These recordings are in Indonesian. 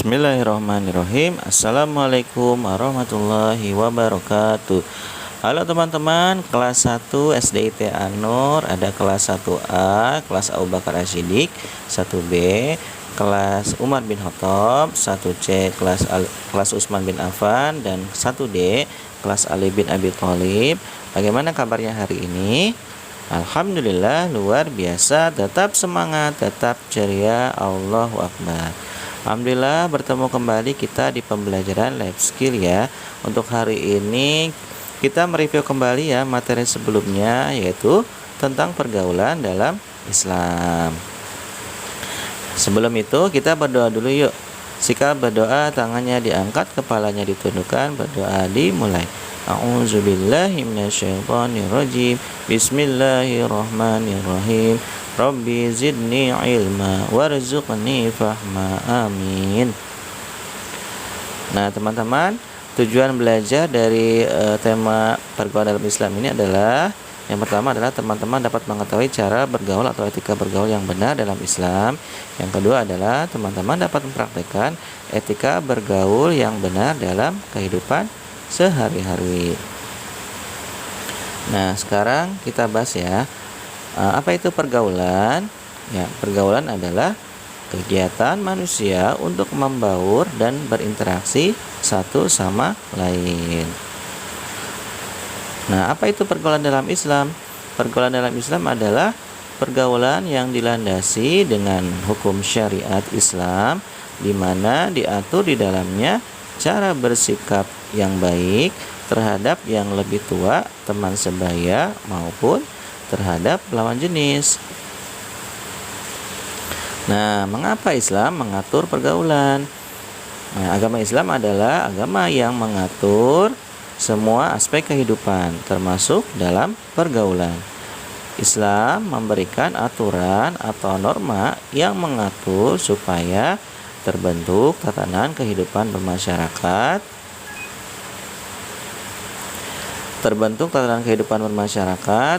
Bismillahirrahmanirrahim. Assalamualaikum warahmatullahi wabarakatuh. Halo teman-teman, kelas 1 SDIT An-Nur, ada kelas 1A, kelas Abu Bakar Asy-Siddiq, 1B, kelas Umar bin Khattab, 1C, kelas Utsman bin Affan, dan 1D, kelas Ali bin Abi Thalib. Bagaimana kabarnya hari ini? Alhamdulillah luar biasa, tetap semangat, tetap ceria, Allahu Akbar. Alhamdulillah bertemu kembali kita di pembelajaran life skill ya. Untuk hari ini kita mereview kembali ya materi sebelumnya, yaitu tentang pergaulan dalam Islam. Sebelum itu kita berdoa dulu yuk. Sikap berdoa, tangannya diangkat, kepalanya ditundukkan, berdoa dimulai. A'udzubillahi minasyaitonirrajim. Bismillahirrahmanirrahim. Rabbi zidni ilma warzuqni fahma, amin. Nah teman-teman, tujuan belajar dari tema pergaulan dalam Islam ini adalah, yang pertama adalah teman-teman dapat mengetahui cara bergaul atau etika bergaul yang benar dalam Islam. Yang kedua adalah teman-teman dapat mempraktikkan etika bergaul yang benar dalam kehidupan sehari-hari. Nah sekarang kita bahas ya, apa itu pergaulan? Ya, pergaulan adalah kegiatan manusia untuk membaur dan berinteraksi satu sama lain. Nah, apa itu pergaulan dalam Islam? Pergaulan dalam Islam adalah pergaulan yang dilandasi dengan hukum syariat Islam, di mana diatur di dalamnya cara bersikap yang baik terhadap yang lebih tua, teman sebaya, maupun terhadap lawan jenis. Nah, mengapa Islam mengatur pergaulan? Nah, agama Islam adalah agama yang mengatur semua aspek kehidupan, termasuk dalam pergaulan. Islam memberikan aturan atau norma yang mengatur supaya terbentuk tatanan kehidupan bermasyarakat,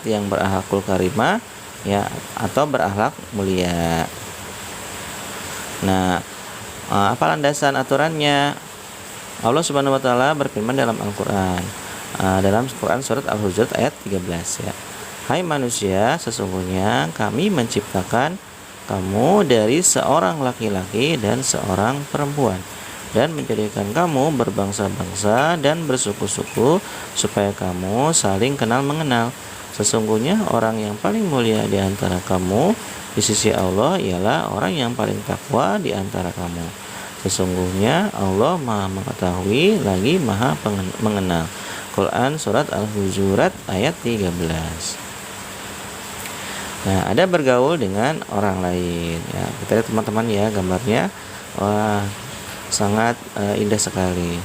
yang berakhlakul karimah ya, atau berakhlak mulia. Nah, apa landasan aturannya? Allah Subhanahu wa taala berfirman dalam Al-Qur'an, dalam Quran surat Al-Hujurat ayat 13 ya. Hai manusia, sesungguhnya kami menciptakan kamu dari seorang laki-laki dan seorang perempuan, dan menjadikan kamu berbangsa-bangsa dan bersuku-suku supaya kamu saling kenal mengenal. Sesungguhnya orang yang paling mulia di antara kamu di sisi Allah ialah orang yang paling takwa di antara kamu. Sesungguhnya Allah Maha mengetahui lagi Maha mengenal. Quran surat Al-Hujurat ayat 13. Nah, ada bergaul dengan orang lain ya. Kita lihat teman-teman ya gambarnya. Wah, sangat indah sekali.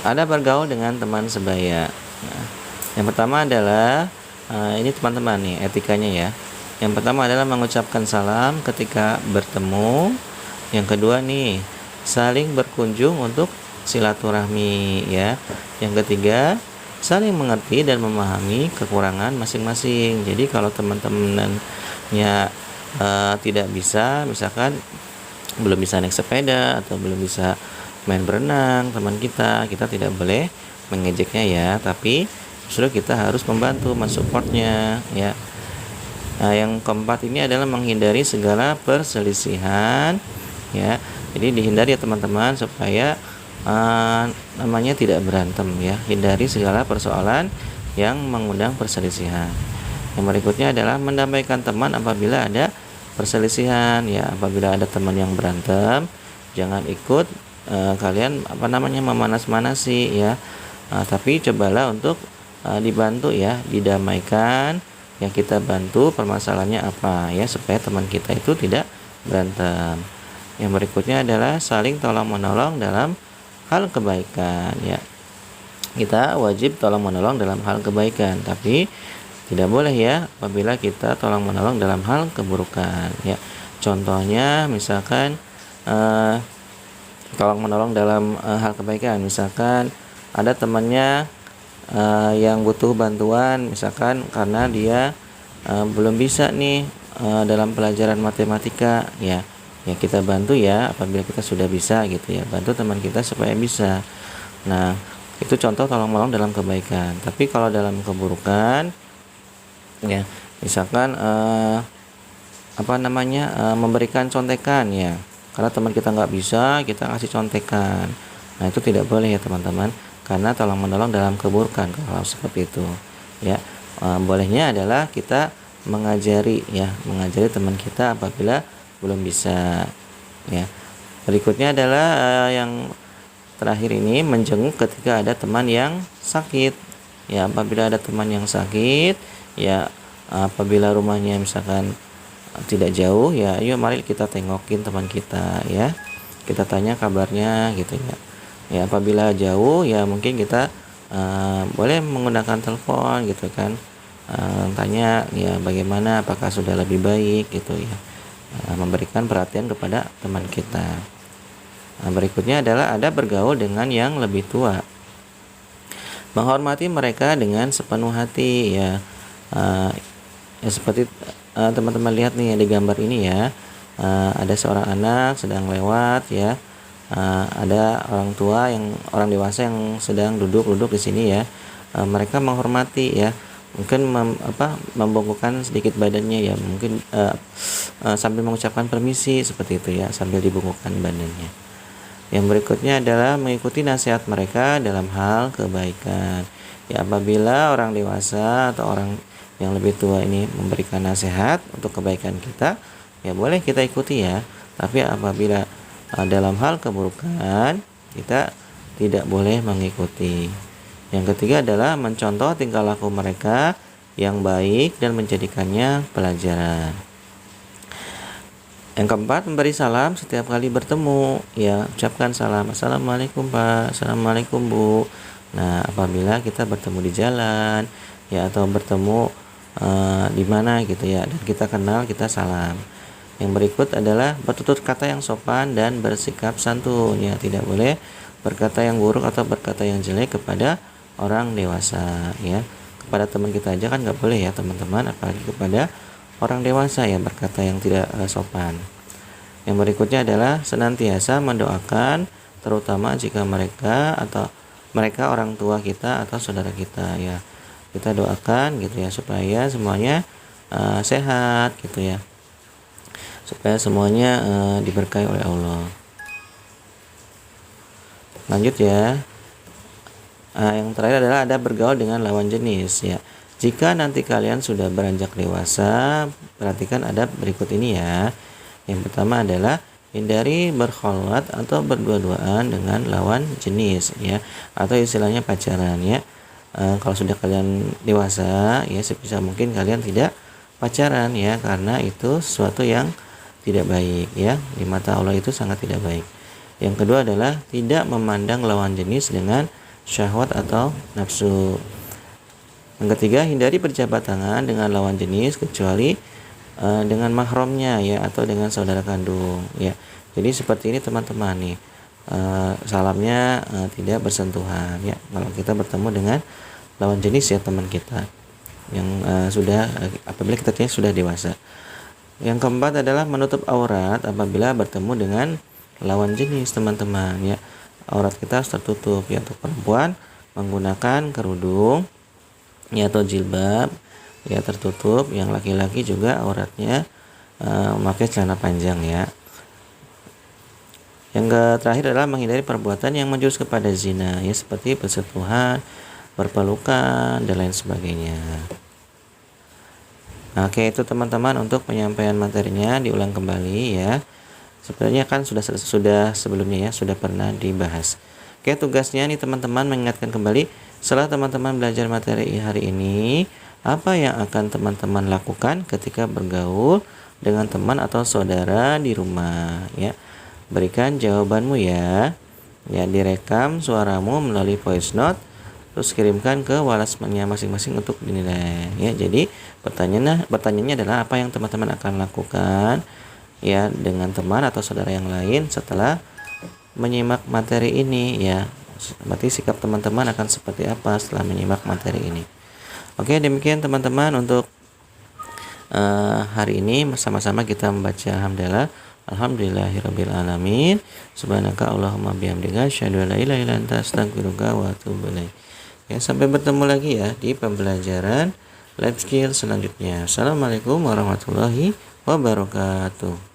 Ada bergaul dengan teman sebaya. Nah, yang pertama adalah ini teman-teman nih etikanya ya. Yang pertama adalah mengucapkan salam ketika bertemu. Yang kedua nih, saling berkunjung untuk silaturahmi ya. Yang ketiga, saling mengerti dan memahami kekurangan masing-masing. Jadi kalau teman-temannya tidak bisa, misalkan belum bisa naik sepeda atau belum bisa main berenang, teman kita tidak boleh mengejeknya ya, tapi justru kita harus membantu, mensupportnya ya. Nah, yang keempat ini adalah menghindari segala perselisihan ya. Jadi dihindari ya teman-teman supaya namanya tidak berantem ya. Hindari segala persoalan yang mengundang perselisihan. Yang berikutnya adalah mendamaikan teman apabila ada perselisihan ya. Apabila ada teman yang berantem, jangan ikut kalian memanas-manasi ya. Tapi cobalah untuk dibantu ya, didamaikan. Yang kita bantu permasalahannya apa ya, supaya teman kita itu tidak berantem. Yang berikutnya adalah saling tolong menolong dalam hal kebaikan ya. Kita wajib tolong menolong dalam hal kebaikan, tapi tidak boleh ya apabila kita tolong menolong dalam hal keburukan ya. Contohnya misalkan tolong menolong dalam hal kebaikan, misalkan ada temannya yang butuh bantuan, misalkan karena dia belum bisa nih dalam pelajaran matematika ya. Ya kita bantu ya apabila kita sudah bisa gitu ya. Bantu teman kita supaya bisa. Nah, itu contoh tolong-menolong dalam kebaikan. Tapi kalau dalam keburukan ya, misalkan memberikan contekan ya. Karena teman kita nggak bisa, kita kasih contekan. Nah, itu tidak boleh ya teman-teman. Karena tolong-menolong dalam keburukan kalau seperti itu. Ya, bolehnya adalah kita mengajari teman kita apabila belum bisa ya. Berikutnya adalah yang terakhir ini menjenguk ketika ada teman yang sakit ya. Apabila ada teman yang sakit ya, apabila rumahnya misalkan tidak jauh ya, ayo mari kita tengokin teman kita ya, kita tanya kabarnya gitu ya. Ya apabila jauh ya mungkin kita boleh menggunakan telepon gitu kan, tanya ya bagaimana, apakah sudah lebih baik gitu ya. Memberikan perhatian kepada teman kita. Nah, berikutnya adalah ada bergaul dengan yang lebih tua. Menghormati mereka dengan sepenuh hati ya. Ya seperti teman-teman lihat nih di gambar ini ya. Ada seorang anak sedang lewat ya. Ada orang dewasa yang sedang duduk di sini ya. Mereka menghormati ya. Mungkin membungkukkan sedikit badannya ya, mungkin sambil mengucapkan permisi seperti itu ya, sambil dibungkukkan badannya. Yang berikutnya adalah mengikuti nasihat mereka dalam hal kebaikan ya. Apabila orang dewasa atau orang yang lebih tua ini memberikan nasihat untuk kebaikan kita ya, boleh kita ikuti ya. Tapi apabila dalam hal keburukan kita tidak boleh mengikuti. Yang ketiga adalah mencontoh tingkah laku mereka yang baik dan menjadikannya pelajaran. Yang keempat, memberi salam setiap kali bertemu ya. Ucapkan salam, assalamualaikum Pak, assalamualaikum Bu. Nah apabila kita bertemu di jalan ya, atau bertemu di mana gitu ya, dan kita kenal, kita salam. Yang berikut adalah bertutur kata yang sopan dan bersikap santun ya. Tidak boleh berkata yang buruk atau berkata yang jelek kepada orang dewasa ya. Kepada teman kita aja kan nggak boleh ya teman-teman, apalagi kepada orang dewasa ya berkata yang tidak sopan. Yang berikutnya adalah senantiasa mendoakan, terutama jika mereka orang tua kita atau saudara kita ya. Kita doakan gitu ya supaya semuanya sehat gitu ya, supaya semuanya diberkahi oleh Allah. Lanjut ya. Yang terakhir adalah ada bergaul dengan lawan jenis ya. Jika nanti kalian sudah beranjak dewasa, perhatikan adab berikut ini ya. Yang pertama adalah hindari berkholwat atau berdua-duaan dengan lawan jenis ya, atau istilahnya pacaran ya. Kalau sudah kalian dewasa ya, sebisa mungkin kalian tidak pacaran ya, karena itu sesuatu yang tidak baik ya. Di mata Allah itu sangat tidak baik. Yang kedua adalah tidak memandang lawan jenis dengan syahwat atau nafsu. Yang ketiga, hindari berjabat tangan dengan lawan jenis kecuali dengan mahramnya ya, atau dengan saudara kandung ya. Jadi seperti ini teman-teman nih, salamnya tidak bersentuhan ya kalau kita bertemu dengan lawan jenis ya, teman kita yang apabila kita sudah dewasa. Yang keempat adalah menutup aurat apabila bertemu dengan lawan jenis teman-teman ya. Aurat kita harus tertutup ya. Untuk perempuan menggunakan kerudung ya, atau jilbab ya, tertutup. Yang laki-laki juga auratnya memakai celana panjang ya. Yang terakhir adalah menghindari perbuatan yang menjurus kepada zina ya, seperti persentuhan, berpelukan dan lain sebagainya. Oke, itu teman-teman untuk penyampaian materinya, diulang kembali ya. Sebenarnya kan sudah sebelumnya ya, sudah pernah dibahas. Oke, tugasnya nih teman-teman mengingatkan kembali, setelah teman-teman belajar materi hari ini, apa yang akan teman-teman lakukan ketika bergaul dengan teman atau saudara di rumah ya. Berikan jawabanmu ya. Ya, direkam suaramu melalui voice note, terus kirimkan ke walasmannya masing-masing untuk dinilai ya. Jadi pertanyaannya adalah apa yang teman-teman akan lakukan ya dengan teman atau saudara yang lain setelah menyimak materi ini ya. Berarti sikap teman-teman akan seperti apa setelah menyimak materi ini. Oke, demikian teman-teman untuk hari ini sama-sama kita membaca hamdalah. Alhamdulillahirabbil alamin. Subhanaka Allahumma bihamdika asyhadu an la ilaha illa anta astaghfiruka wa atubu ilaik. Ya, sampai bertemu lagi ya di pembelajaran life skill selanjutnya. Assalamualaikum warahmatullahi wabarakatuh.